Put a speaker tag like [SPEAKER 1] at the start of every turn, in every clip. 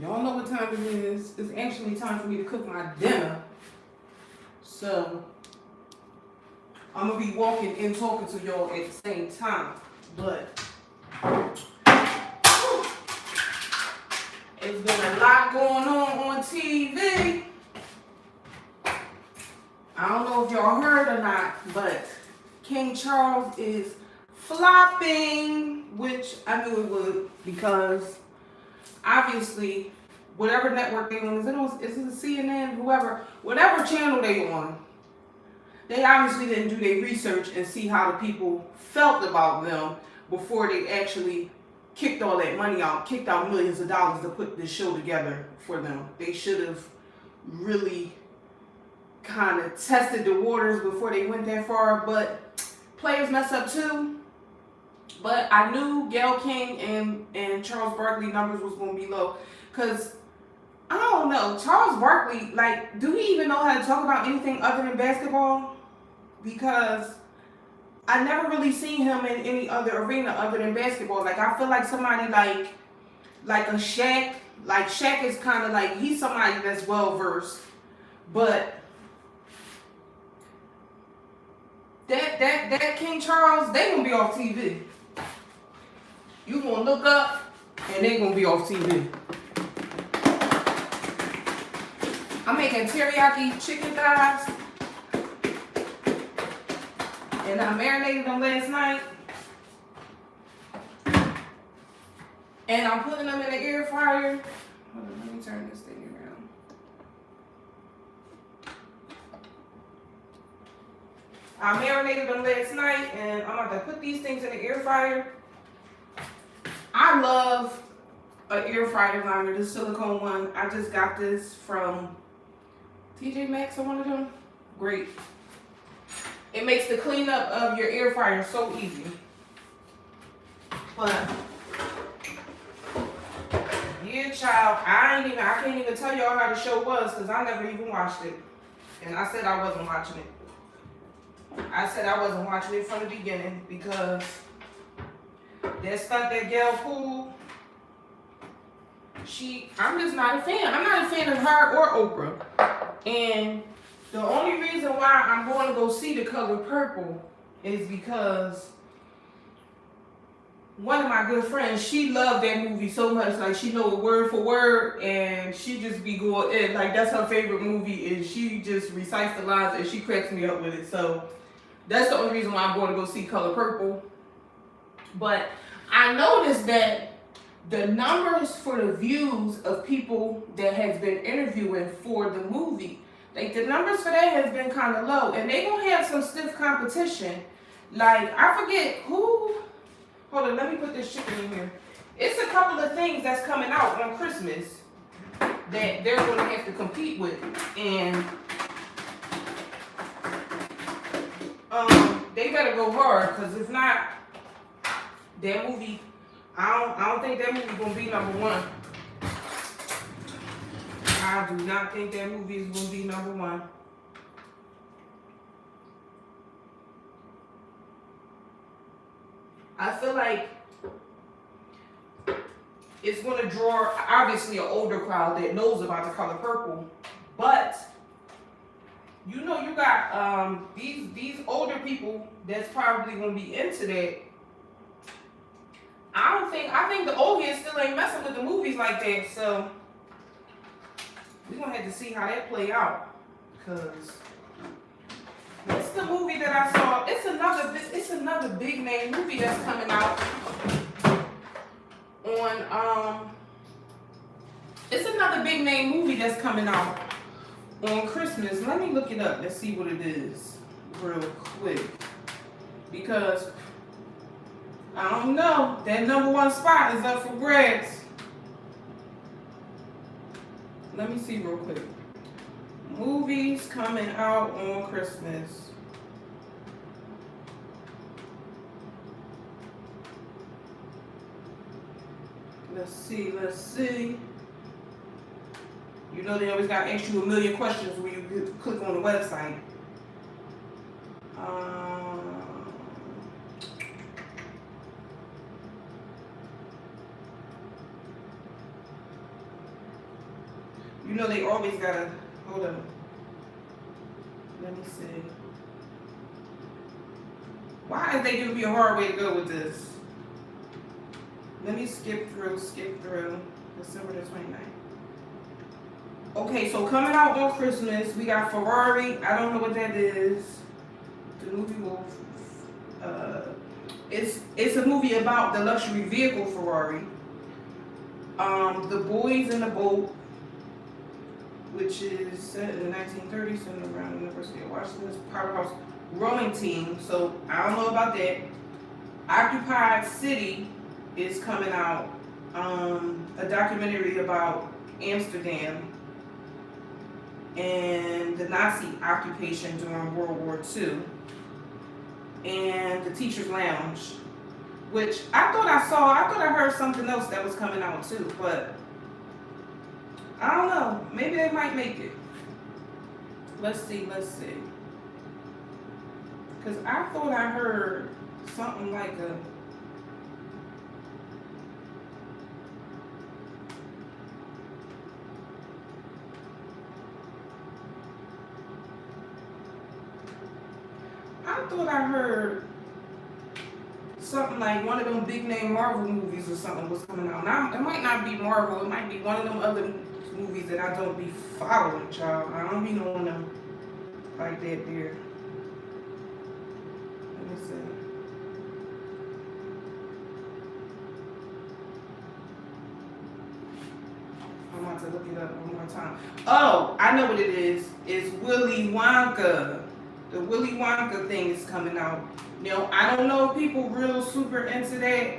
[SPEAKER 1] Y'all know what time it is. It's actually time for me to cook my dinner. So I'm gonna be walking and talking to y'all at the same time. But it's been a lot going on TV. I don't know if y'all heard or not, but King Charles is flopping, which I knew it would because obviously whatever network they on, is it CNN, whatever channel they on, they obviously didn't do their research and see how the people felt about them before they actually kicked all that money out, kicked out millions of dollars to put this show together for them. They should have really kind of tested the waters before they went that far, but players mess up too. But I knew Gayle King and Charles Barkley numbers was going to be low because I don't know, Charles Barkley, like, do he even know how to talk about anything other than basketball? Because I never really seen him in any other arena other than basketball. Like, I feel like somebody like a Shaq. Like, Shaq is kind of like, he's somebody that's well versed. But that King Charles, they gonna be off TV. You gonna look up and they gonna be off TV. I'm making teriyaki chicken thighs. And I marinated them last night. And I'm putting them in the air fryer. Hold on, let me turn this thing around. I marinated them last night and I'm about to put these things in the air fryer. I love an air fryer liner, this silicone one. I just got this from TJ Maxx or one of them. Great. It makes the cleanup of your air fryer so easy. But yeah, child, I can't even tell y'all how the show was because I never even watched it. And I said I wasn't watching it. I said I wasn't watching it from the beginning because that stunt that Gayle pulled, I'm just not a fan. I'm not a fan of her or Oprah. And the only reason why I'm going to go see The Color Purple is because one of my good friends, she loved that movie so much, like she know it word for word, and she just be going in, like that's her favorite movie, and she just recites the lines and she cracks me up with it. So that's the only reason why I'm going to go see Color Purple. But I noticed that the numbers for the views of people that has been interviewing for the movie, like the numbers for that has been kind of low, and they gonna have some stiff competition. Like I forget who. Hold on, let me put this chicken in here. It's a couple of things that's coming out on Christmas that they're gonna have to compete with, and they better go hard, because if not, that movie, I don't think that movie gonna be number one. I do not think that movie is gonna be number one. I feel like it's gonna draw obviously an older crowd that knows about The Color Purple, but you know you got these older people that's probably gonna be into that. I think the old heads still ain't messing with the movies like that, so we're gonna have to see how that play out. Cause what's the movie that I saw? It's another big name movie that's coming out on it's another big name movie that's coming out on Christmas. Let me look it up. Let's see what it is real quick. Because I don't know. That number one spot is up for grabs. Let me see real quick. Movies coming out on Christmas. Let's see. You know they always got to ask you a million questions when you click on the website. You know they always gotta, hold up. Let me see. Why is they giving me a hard way to go with this? Let me skip through. December the 29th. Okay, so coming out on Christmas, we got Ferrari. I don't know what that is. The movie will, it's a movie about the luxury vehicle Ferrari. The Boys in the Boat, which is set in the 1930s and around the University of Washington's powerhouse rowing team. So I don't know about that. Occupied City is coming out. A documentary about Amsterdam and the Nazi occupation during World War II. And The Teacher's Lounge, which I thought I heard something else that was coming out too, but I don't know. Maybe they might make it. Let's see. Because I thought I heard something like a, I thought I heard something like one of them big name Marvel movies or something was coming out. Now, it might not be Marvel. It might be one of them other movies that I don't be following, child. I don't be knowing them like that there. Let me see. I'm about to look it up one more time. Oh, I know what it is. It's Willy Wonka. The Willy Wonka thing is coming out. Now, I don't know if people real super into that.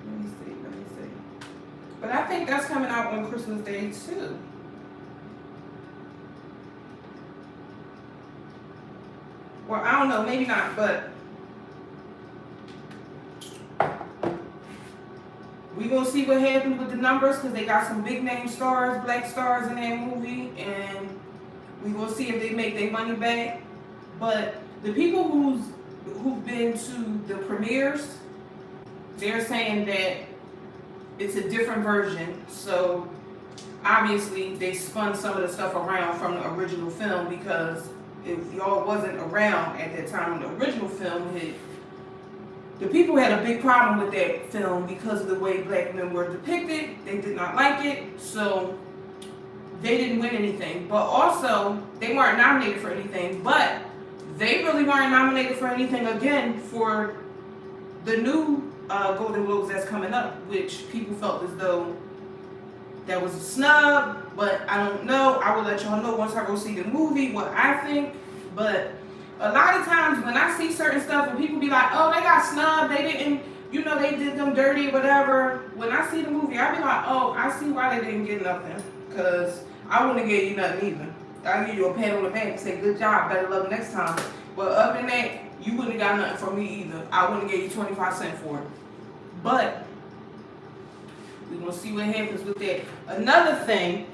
[SPEAKER 1] Let me see. But I think that's coming out on Christmas Day too. Well, I don't know, maybe not, but we gonna see what happens with the numbers because they got some big name stars, black stars in that movie, and we gonna see if they make their money back. But the people who've been to the premieres, they're saying that it's a different version. So obviously they spun some of the stuff around from the original film, because if y'all wasn't around at that time when the original film hit, the people had a big problem with that film because of the way black men were depicted. They did not like it, so they didn't win anything. But also, they weren't nominated for anything, but they really weren't nominated for anything again for the new Golden Globes that's coming up, which people felt as though that was a snub, but I don't know. I will let y'all know once I go see the movie what I think. But a lot of times when I see certain stuff and people be like, oh, they got snubbed, they didn't, they did them dirty or whatever. When I see the movie, I be like, oh, I see why they didn't get nothing. Because I wouldn't give you nothing either. I'll give you a pat on the back and say, good job, better luck next time. But other than that, you wouldn't have got nothing from me either. I wouldn't have gave you 25 cents for it. But we're going to see what happens with that. Another thing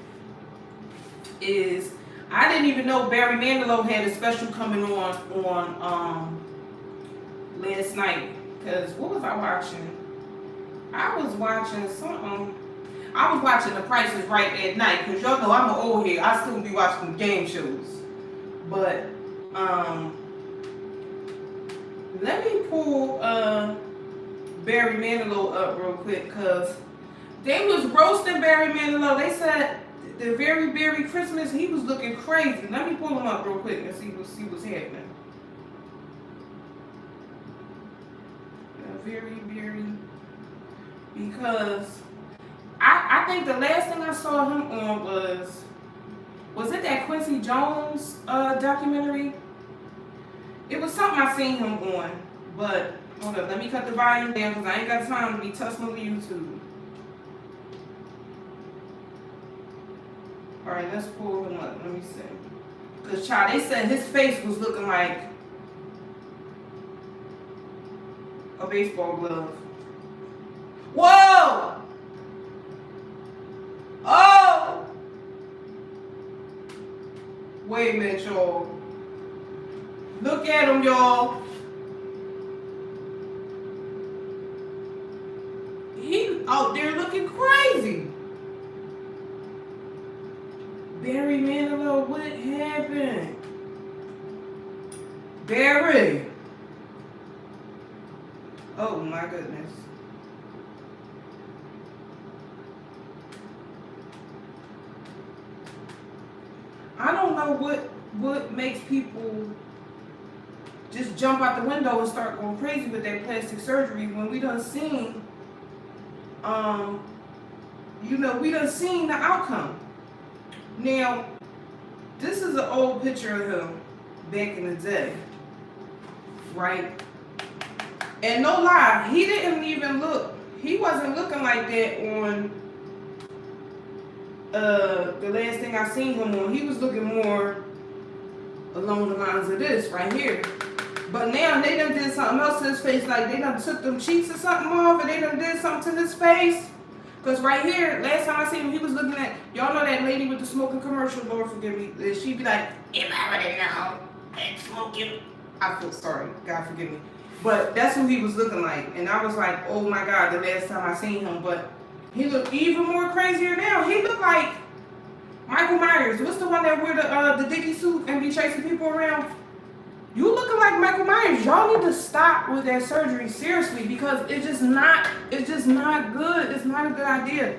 [SPEAKER 1] is, I didn't even know Barry Manilow had a special coming on last night. Because what was I watching? I was watching something. I was watching The Price is Right at night. Because y'all know I'm an old head. I still be watching game shows. But let me pull Barry Manilow up real quick, because they was roasting Barry Manilow. They said the very Christmas he was looking crazy. Let me pull him up real quick and see what's happening. Very, because I think the last thing I saw him on was it that Quincy Jones documentary? It was something I seen him on, but hold up, let me cut the volume down because I ain't got time to be tussling with YouTube. Alright, let's pull him up. Let me see. Because, child, they said his face was looking like a baseball glove. Whoa! Oh! Wait a minute, y'all. Look at him, y'all. He out there looking crazy. Barry Manilow, what happened? Barry. Oh my goodness. I don't know what makes people just jump out the window and start going crazy with their plastic surgery when we done seen, we done seen the outcome. Now, this is an old picture of him back in the day, right? And no lie, he wasn't looking like that on the last thing I seen him on. He was looking more along the lines of this right here. But now they done did something else to his face, like they done took them cheeks or something off, and they done did something to his face. Because right here, last time I seen him, he was looking at, y'all know that lady with the smoking commercial, Lord forgive me, she'd be like, if I would have known that smoking, I feel sorry, God forgive me. But that's who he was looking like. And I was like, oh my God, the last time I seen him. But he looked even more crazier now. He looked like Michael Myers. What's the one that wear the dicky suit and be chasing people around? You looking like Michael Myers. Y'all need to stop with that surgery seriously, because it's just not good. It's not a good idea.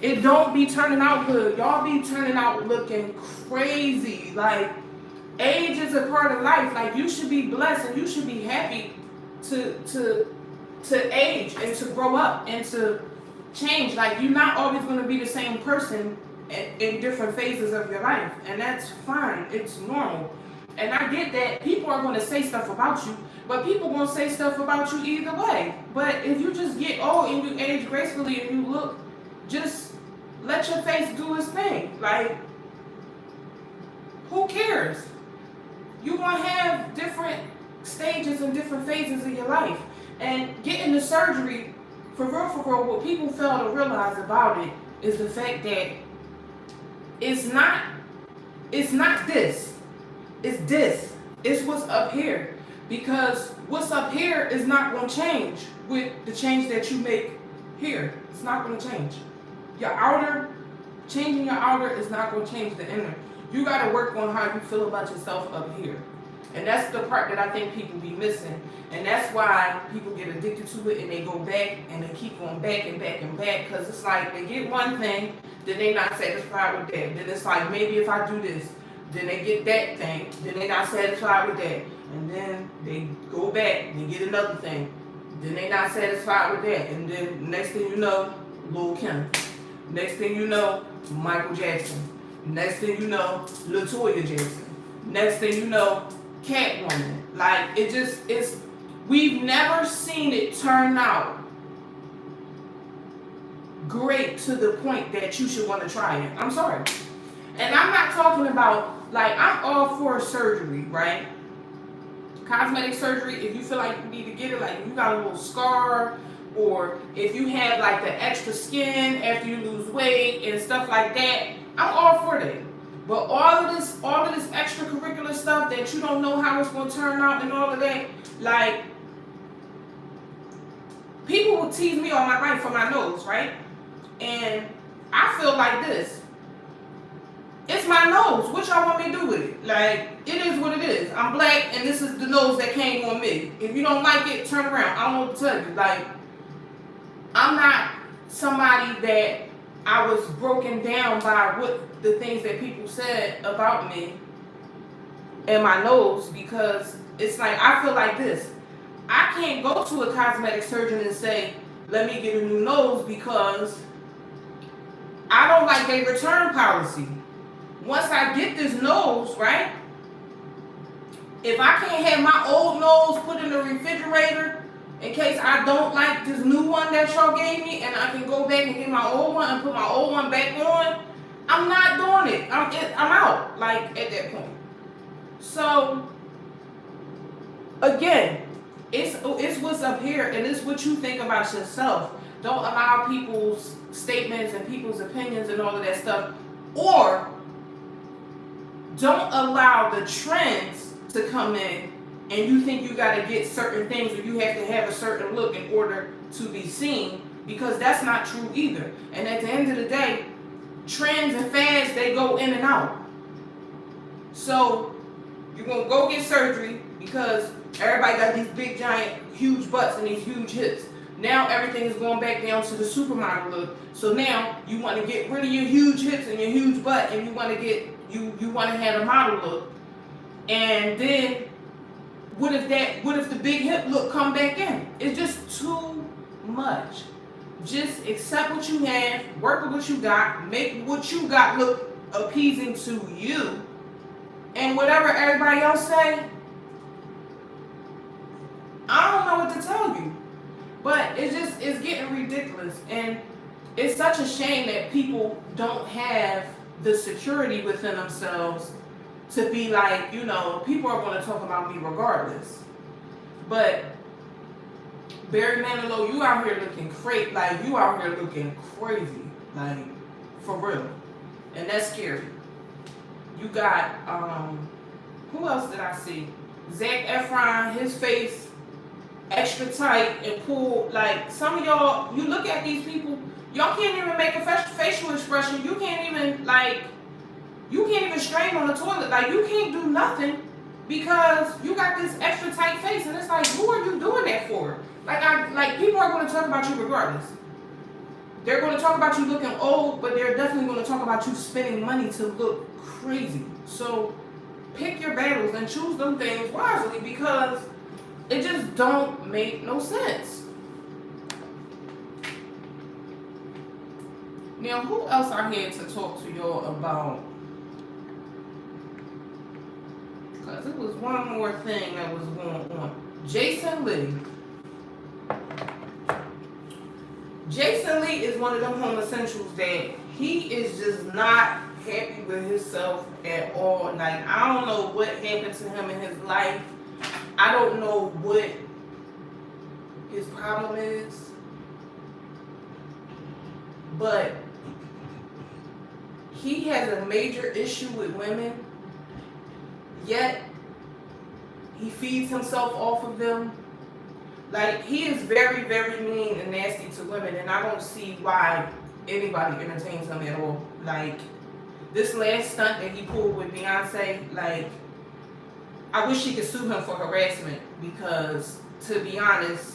[SPEAKER 1] It don't be turning out good. Y'all be turning out looking crazy. Like, age is a part of life. Like, you should be blessed and you should be happy to age and to grow up and to change. Like, you're not always going to be the same person in different phases of your life, and that's fine. It's normal. And I get that people are going to say stuff about you, but people going to say stuff about you either way. But if you just get old and you age gracefully and you look, just let your face do its thing. Like, who cares? You're going to have different stages and different phases of your life. And getting the surgery, for real, what people fail to realize about it is the fact that it's not this. It's this. It's what's up here. Because what's up here is not going to change with the change that you make here. It's not going to change. Changing your outer is not going to change the inner. You got to work on how you feel about yourself up here. And that's the part that I think people be missing. And that's why people get addicted to it and they go back and they keep going back and back and back. Because it's like they get one thing, then they not satisfied with that. Then it's like, maybe if I do this, then they get that thing, then they're not satisfied with that. And then they go back, they get another thing, then they're not satisfied with that. And then next thing you know, Lil' Kim. Next thing you know, Michael Jackson. Next thing you know, LaToya Jackson. Next thing you know, Catwoman. Like, we've never seen it turn out great to the point that you should want to try it. I'm sorry. And I'm not talking about, like, I'm all for surgery, right? Cosmetic surgery, if you feel like you need to get it, like if you got a little scar, or if you have like the extra skin after you lose weight and stuff like that, I'm all for that. But all of this extracurricular stuff that you don't know how it's going to turn out and all of that, like, people will tease me all my life for my nose, right? And I feel like this. It's my nose. What y'all want me to do with it? Like, it is what it is. I'm black, and this is the nose that came on me. If you don't like it, turn around. I don't know what to tell you. Like, I'm not somebody that I was broken down by what the things that people said about me and my nose, because it's like, I feel like this. I can't go to a cosmetic surgeon and say, let me get a new nose, because I don't like their return policy. Once I get this nose, right? If I can't have my old nose put in the refrigerator in case I don't like this new one that y'all gave me, and I can go back and get my old one and put my old one back on, I'm not doing it. I'm out, like, at that point. So, again, it's what's up here, and it's what you think about yourself. Don't allow people's statements and people's opinions and all of that stuff, or don't allow the trends to come in and you think you got to get certain things, or you have to have a certain look in order to be seen, because that's not true either. And at the end of the day, trends and fads, they go in and out. So you're going to go get surgery because everybody got these big, giant, huge butts and these huge hips. Now everything is going back down to the supermodel look. So now you want to get rid of your huge hips and your huge butt, and you want to get you want to have a model look. And then what if the big hip look come back in? It's just too much. Just accept what you have, work with what you got, make what you got look appeasing to you, and whatever everybody else say, I don't know what to tell you. But it's getting ridiculous, and it's such a shame that people don't have the security within themselves to be like, you know, people are going to talk about me regardless. But Barry Manilow, you out here looking crazy, like you out here looking crazy, like for real, and that's scary. You got who else did I see? Zac Efron, his face extra tight and pulled. Like some of y'all, you look at these people, y'all can't even make a facial expression. You can't even strain on the toilet. Like you can't do nothing because you got this extra tight face, and it's like, who are you doing that for? Like people are going to talk about you regardless. They're going to talk about you looking old, but they're definitely going to talk about you spending money to look crazy. So pick your battles and choose them things wisely, because it just don't make no sense. Now, who else I had to talk to y'all about? Because it was one more thing that was going on. Jason Lee. Jason Lee is one of them homosexuals that he is just not happy with himself at all. Like, I don't know what happened to him in his life. I don't know what his problem is. But he has a major issue with women, yet he feeds himself off of them. Like, he is very, very mean and nasty to women, and I don't see why anybody entertains him at all. Like, this last stunt that he pulled with Beyonce, like, I wish she could sue him for harassment, because, to be honest,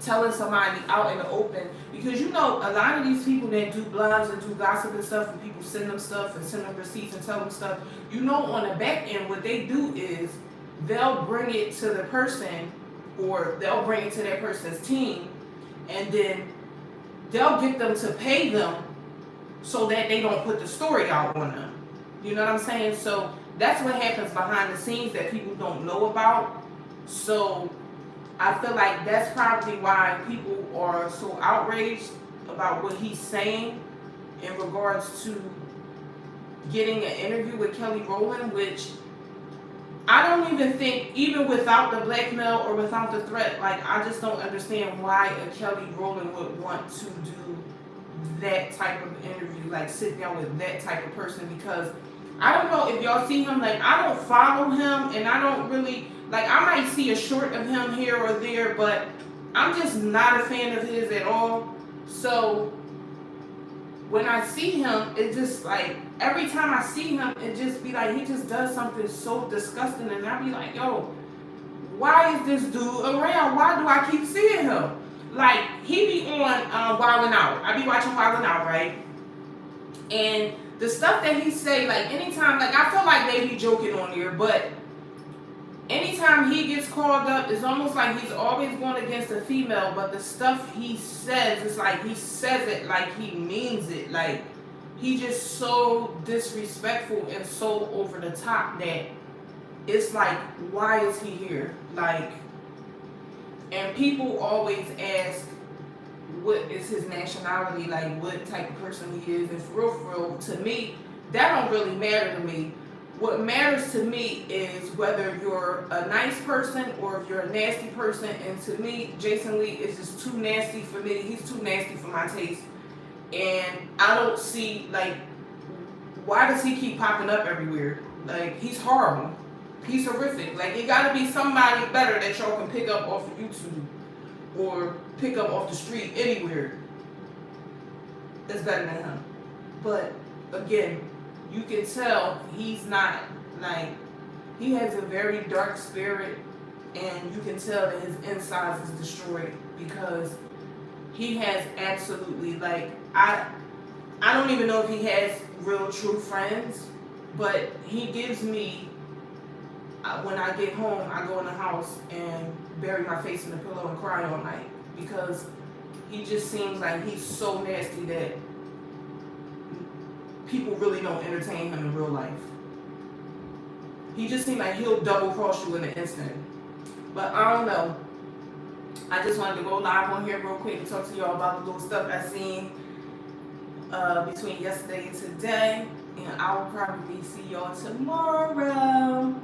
[SPEAKER 1] telling somebody out in the open, because you know a lot of these people that do blogs and do gossip and stuff, and people send them stuff and send them receipts and tell them stuff, you know, on the back end what they do is they'll bring it to the person, or they'll bring it to that person's team, and then they'll get them to pay them so that they don't put the story out on them. You know what I'm saying? So that's what happens behind the scenes that people don't know about. So I feel like that's probably why people are so outraged about what he's saying in regards to getting an interview with Kelly Rowland, which I don't even think, even without the blackmail or without the threat, like, I just don't understand why a Kelly Rowland would want to do that type of interview, like sit down with that type of person, because I don't know if y'all see him, like, I don't follow him, and I don't really, like, I might see a short of him here or there, but I'm just not a fan of his at all. So when I see him, it just like, every time I see him, it just be like, he just does something so disgusting, and I be like, yo, why is this dude around? Why do I keep seeing him? Like, he be on Wildin' Out. I be watching Wildin' Out, right? And the stuff that he say, like, anytime, like, I feel like they be joking on here, but anytime he gets called up, it's almost like he's always going against a female, but the stuff he says, it's like he says it like he means it. Like, he just so disrespectful and so over the top that it's like, why is he here? Like, and people always ask, what is his nationality, like what type of person he is, and for real, to me, that don't really matter to me. What matters to me is whether you're a nice person or if you're a nasty person, and to me, Jason Lee is just too nasty for me. He's too nasty for my taste, and I don't see, like, why does he keep popping up everywhere? Like, he's horrible. He's horrific. Like, it gotta be somebody better that y'all can pick up off of YouTube or pick up off the street anywhere that's better than him. But again, you can tell he's not like, he has a very dark spirit, and you can tell that his insides is destroyed because he has absolutely like, I don't even know if he has real true friends, but he gives me, when I get home, I go in the house and bury my face in the pillow and cry all night because he just seems like he's so nasty that people really don't entertain him in real life. He just seems like he'll double cross you in an instant. But I don't know. I just wanted to go live on here real quick and talk to y'all about the little stuff I seen between yesterday and today. And I will probably see y'all tomorrow.